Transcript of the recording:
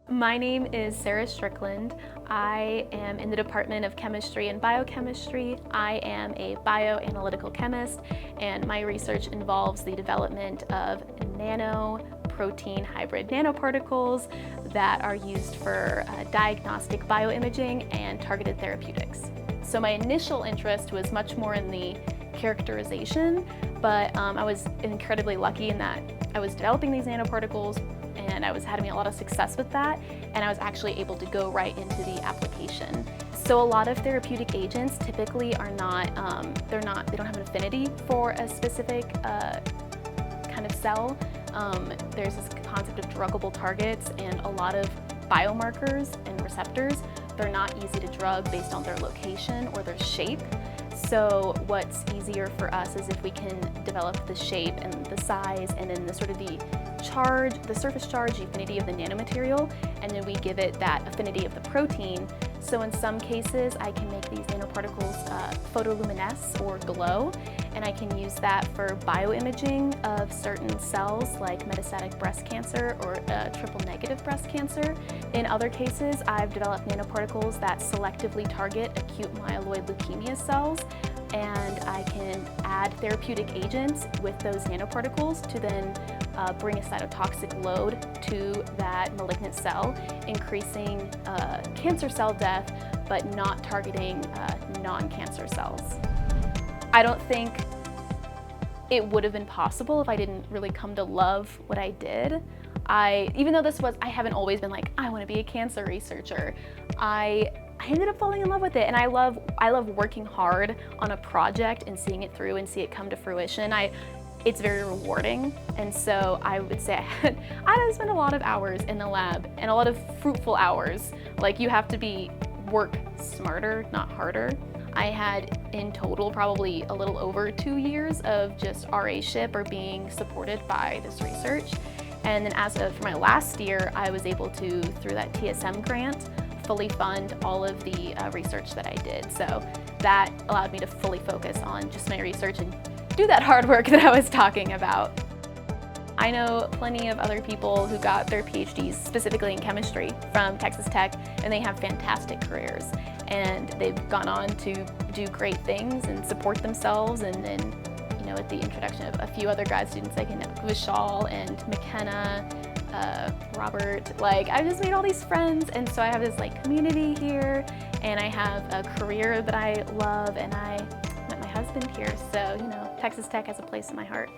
My name is Sara Strickland. I am in the Department of Chemistry and Biochemistry. I am a bioanalytical chemist, and my research involves the development of nanoprotein hybrid nanoparticles that are used for diagnostic bioimaging and targeted therapeutics. So my initial interest was much more in the characterization, but I was incredibly lucky in that I was developing these nanoparticles and I was having a lot of success with that, and I was actually able to go right into the application. So a lot of therapeutic agents typically are not, they don't have an affinity for a specific kind of cell. There's this concept of druggable targets, and a lot of biomarkers and receptors, they're not easy to drug based on their location or their shape. So what's easier for us is if we can develop the shape and the size and then the sort of the charge, the surface charge, the affinity of the nanomaterial, and then we give it that affinity of the protein. So in some cases, I can make these nanoparticles photoluminesce or glow, and I can use that for bioimaging of certain cells like metastatic breast cancer or triple negative breast cancer. In other cases, I've developed nanoparticles that selectively target acute myeloid leukemia cells, and I can add therapeutic agents with those nanoparticles to then bring a cytotoxic load to that malignant cell, increasing cancer cell death, but not targeting non-cancer cells. I don't think it would have been possible if I didn't really come to love what I did. Even though I haven't always been like, I want to be a cancer researcher, I ended up falling in love with it, and I love working hard on a project and seeing it through and see it come to fruition. It's very rewarding, and so I would say I had spent a lot of hours in the lab and a lot of fruitful hours. Like, you have to work smarter, not harder. I had in total probably a little over 2 years of just RA-ship or being supported by this research. And then for my last year, I was able to, through that TSM grant, fully fund all of the research that I did. So that allowed me to fully focus on just my research and do that hard work that I was talking about. I know plenty of other people who got their PhDs specifically in chemistry from Texas Tech, and they have fantastic careers. And they've gone on to do great things and support themselves. And then, with the introduction of a few other grad students like Vishal and McKenna, Robert, I've just made all these friends, and so I have this community here, and I have a career that I love, and I met my husband here, so Texas Tech has a place in my heart.